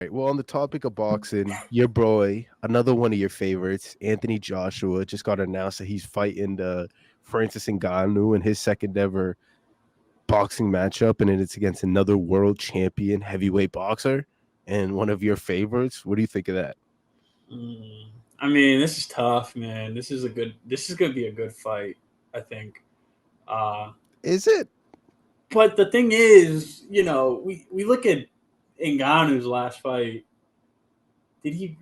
Right, well, on the topic of boxing, your boy, another one of your favorites, Anthony Joshua, just got announced that he's fighting Francis Ngannou in his second ever boxing matchup, and it's against another world champion heavyweight boxer and one of your favorites. What do you think of that? Mm. I mean, this is tough, man. This is gonna be a good fight, I think. Uh, Is it? but the thing is, we look at Ngannou's last fight. Did he?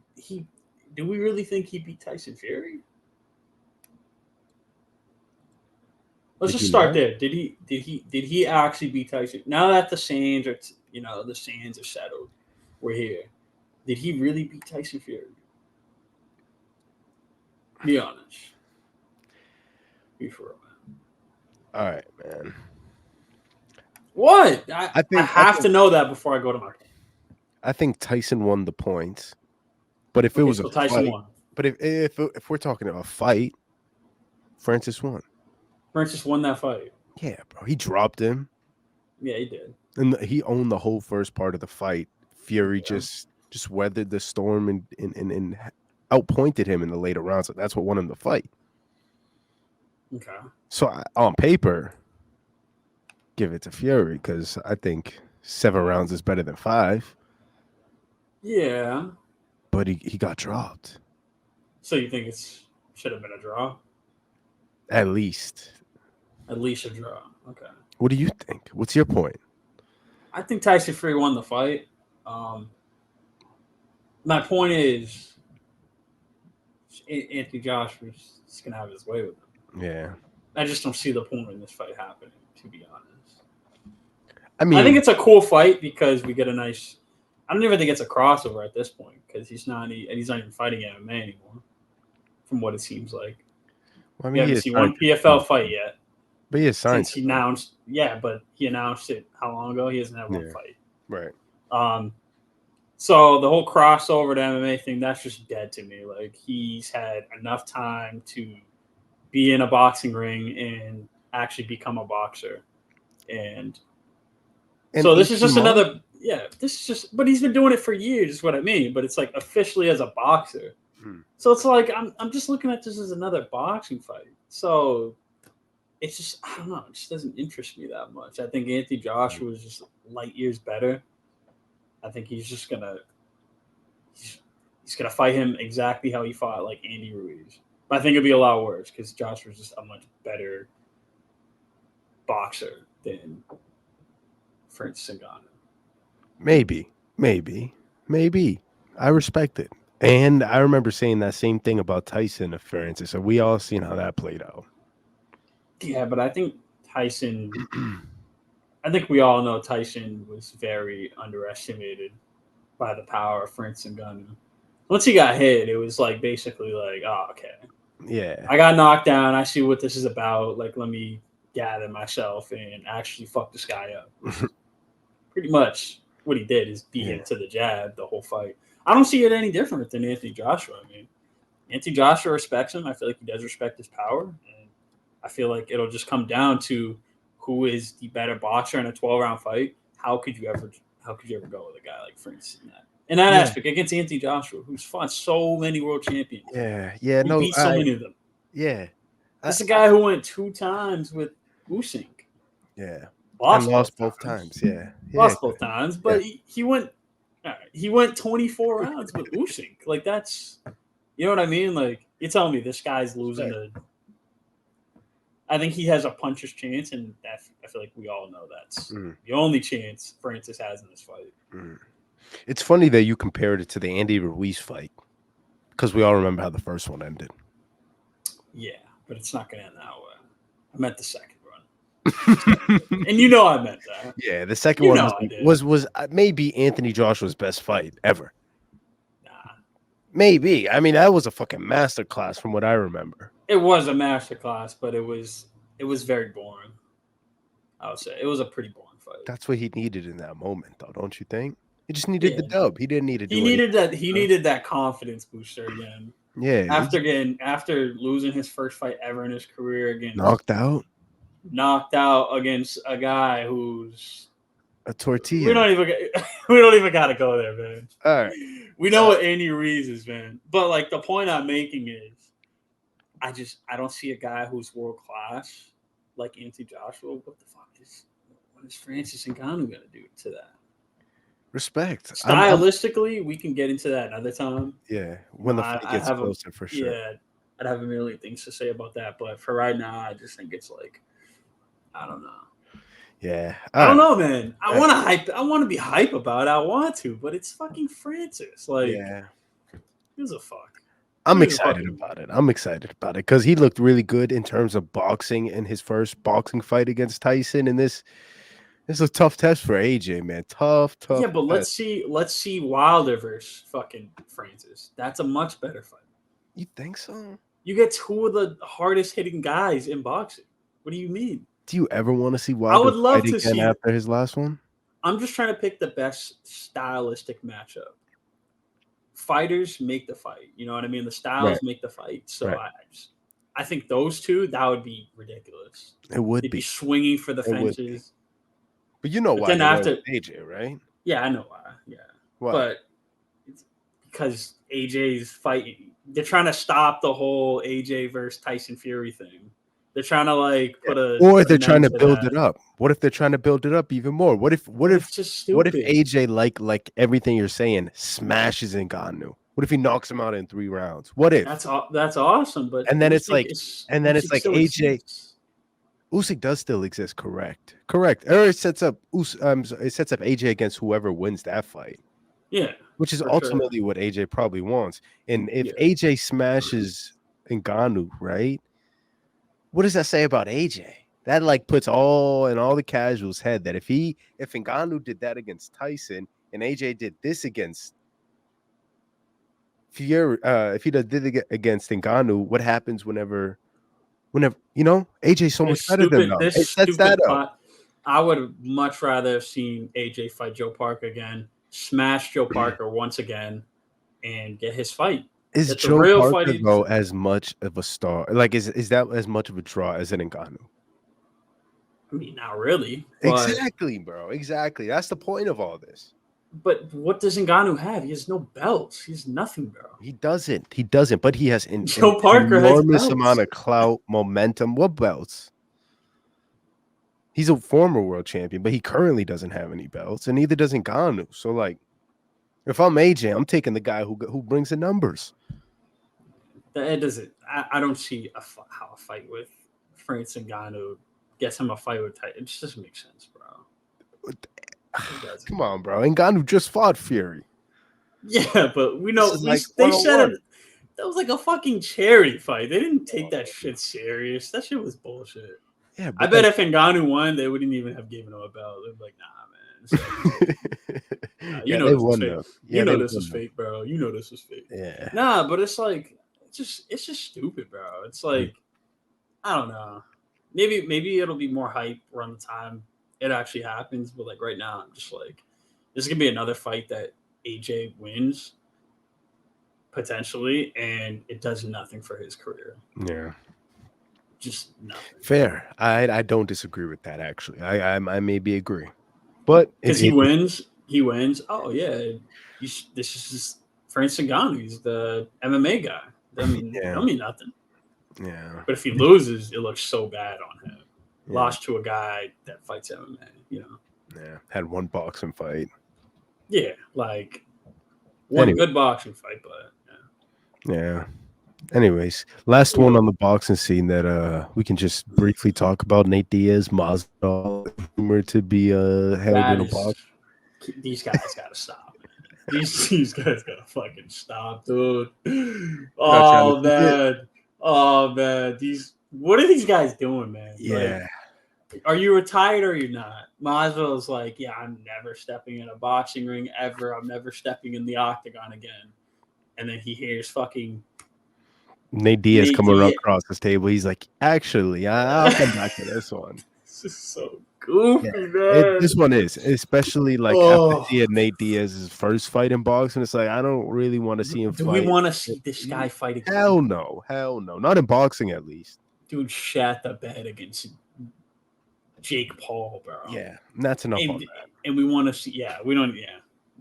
Do we really think he beat Tyson Fury? Let's Did just you start not? there. Did he actually beat Tyson? Now that the sands are settled, we're here. Did he really beat Tyson Fury? Be honest. Be for real, man. All right, man. What? I I think I have to think know that before I go to my point. I think Tyson won the points, but if it Okay, was a so Tyson fight, won. but if we're talking about a fight, Francis won. Francis won that fight. Yeah, bro, he dropped him, Yeah, he did. and he owned the whole first part of the fight. Fury Yeah. just weathered the storm and outpointed him in the later rounds. So that's what won him the fight. Okay. So on paper, give it to Fury because I think 7 rounds is better than 5. Yeah. But he got dropped So you think it's should have been a draw? at least. At least a draw. Okay. What do you think? What's your point? I think Tyson Fury won the fight. Um, my point is Anthony Joshua's just gonna have his way with him. Yeah, I just don't see the point in this fight happening. To be honest, I I think mean, it's a cool fight because we get a nice. I don't even think it's a crossover at this point because he's not even fighting MMA anymore, from what it seems like. I We mean, he haven't has seen signed one PFL fight yet but he has signed since to he announced. Yeah, but he announced it how long ago? He hasn't had one Yeah, fight. right. Um, so the whole crossover to MMA thing, that's just dead to me. Like he's had enough time to be in a boxing ring and actually become a boxer. And And so this is 18 just months? another this is just but he's been doing it for years, is what I mean. But it's like officially as a boxer. Hmm. So it's like I'm just looking at this as another boxing fight. So it's just I don't know, it just doesn't interest me that much. I think Anthony Joshua is just light years better. I think he's gonna fight him exactly how he fought like Andy Ruiz. But I think it'll be a lot worse because Joshua's just a much better boxer than Francis Ngannou. Maybe, maybe, maybe. I respect it. And I remember saying that same thing about Tyson and Francis. So we all seen how that played out. Yeah, but I think Tyson. I think we all know Tyson was very underestimated by the power of Francis Ngannou. Once he got hit, it was like basically like, oh, okay, Yeah, I got knocked down. I see what this is about. Like, let me gather myself and actually fuck this guy up, which is pretty much what he did. Is beat him yeah. to the jab the whole fight. I don't see it any different than Anthony Joshua. I mean, Anthony Joshua respects him. I feel like he does respect his power, and I feel like it'll just come down to who is the better boxer in a 12-round fight. How could you ever go with a guy like Francis in that Yeah, aspect against Anthony Joshua, who's fought so many world champions? yeah, yeah. He No, beat so many of them. yeah, This is a guy who went 2 times with Usyk, yeah, and lost both lost both times, times. Yeah, yeah, lost both times, yeah. but he went 24 rounds with Usyk. Like that's you know what I mean? Like you're telling me this guy's losing Respect. to. I think he has a puncher's chance, and I feel like we all know that's Mm, the only chance Francis has in this fight. mm. It's funny that you compared it to the Andy Ruiz fight because we all remember how the first one ended. Yeah, but it's not going to end that way. I meant the second run, and you know I meant that. Yeah, the second You one know was I did. maybe Anthony Joshua's best fight ever. Nah, Maybe. I mean, that was a fucking masterclass from what I remember. it was a masterclass, but it was very boring. I would say it was a pretty boring fight. That's what he needed in that moment, though, don't you think? He just needed the Yeah, dub. He didn't need to he do needed anything that. He else. needed that confidence booster again. Yeah, After losing his first fight ever in his career against knocked out. knocked out against a guy who's A tortilla. We don't even gotta go there, man. All right. We know what Andy Ruiz is, man. But like the point I'm making is, I don't see a guy who's world class like Anthony Joshua. What is Francis Ngannou gonna do to that? Respect. Stylistically, we can get into that another time. Yeah, when the fight gets have closer, for sure. Yeah, I'd have a million things to say about that, but for right now, I just think it's like, I don't know. Yeah, I don't know, man. I want to hype. I want to be hype about it. I want to, but it's fucking Francis. Like, yeah, who's a fuck? I'm excited about it. I'm excited about it because he looked really good in terms of boxing in his first boxing fight against Tyson, and this is a tough test for AJ, man. Tough. Yeah, but test. let's see Wilder versus fucking Francis. That's a much better fight. You think so? You get two of the hardest hitting guys in boxing. What do you mean? Do you ever want to see Wilder would love fight to again see- after his last one? I'm just trying to pick the best stylistic matchup. Fighters make the fight. You know what I mean? The styles Right. make the fight. So Right. I think those two, that would be ridiculous. It would They'd be be. swinging for the It would be. fences. But you know But why then they went after- with AJ, right? Yeah, I know why. Yeah. Why? But it's because AJ's fighting. They're trying to stop the whole AJ versus Tyson Fury thing. They're trying to like put a or they're an trying end to build that. it up. What if they're trying to build it up even more? What if It's just stupid. what if AJ like everything you're saying smashes Ngannou? What if he knocks him out in 3 rounds? What if? That's awesome, but And then it's Usyk like- and then it's Usyk like still AJ exists. Usyk does still exist, correct? Or it sets up AJ against whoever wins that fight, Yeah, which is For ultimately what AJ probably wants. And if Yeah. AJ smashes Ngannou, right? What does that say about AJ? That like puts all the casuals' head that if Ngannou did that against Tyson and AJ did this against Fury, if he did it against Ngannou, what happens whenever AJ's so much better than them. It sets that up. I would much rather have seen AJ fight Joe Parker again, smash Joe Parker once again, and get his fight. Is That's a Joe real Parker fighting- though as much of a star? Like, is that as much of a draw as an Ngannou? I mean, not really. But, Exactly, bro. Exactly. That's the point of all this. But what does Ngannou have? He has no belts. He's nothing, bro. He doesn't. But he has Joe Parker has enormous belts. amount of clout, momentum. What belts? He's a former world champion, but he currently doesn't have any belts, and neither does Ngannou. So, like, if I'm AJ, I'm taking the guy who brings the numbers. It doesn't. I don't see how a fight with Francis Ngannou gets him a fight with Tyson. It just doesn't make sense, bro. Come on, bro. Ngannou just fought Fury. Yeah, but we know This is like they said 101. that was like a fucking charity fight. They didn't take that shit serious. That shit was bullshit. Yeah, I bet if Ngannou won, they wouldn't even have given him a belt. They'd be like, nah, man. You know this was fake. You know this was fake, bro. You know this was fake. Yeah. Nah, but it's like it's just stupid, bro. It's like I don't know. Maybe it'll be more hype around the time it actually happens, but like right now, I'm just like, this is gonna be another fight that AJ wins potentially, and it does nothing for his career. Yeah. Just nothing. Fair. I don't disagree with that actually. I maybe agree. But Because he wins. Oh yeah. This is just Francis Ngannou. He's the MMA guy. That don't mean nothing. Yeah. But if he loses, it looks so bad on him. Yeah. Lost to a guy that fights MMA, you know. Yeah. Had one boxing fight. Yeah, like one good boxing fight, but Yeah. Anyways, last one on the boxing scene that we can just briefly talk about. Nate Diaz, Masvidal, rumored to be held in a box. These guys gotta stop. These guys gotta fucking stop, dude. Oh man. What are these guys doing, man? Yeah. Like, are you retired or you're not? Masvidal's like, yeah, I'm never stepping in a boxing ring ever. I'm never stepping in the octagon again. And then he hears fucking Nate Diaz coming across this table. He's like, actually, I'll come back to this one. This is so goofy, man. This one is, especially like after seeing Nate Diaz's first fight in boxing. It's like I don't really want to see him fight. Do we want to see this guy fight again? Hell no, not in boxing at least. Dude shat the bed against Jake Paul, bro. Yeah, that's enough on that. and we want to see. Yeah, we don't. Yeah,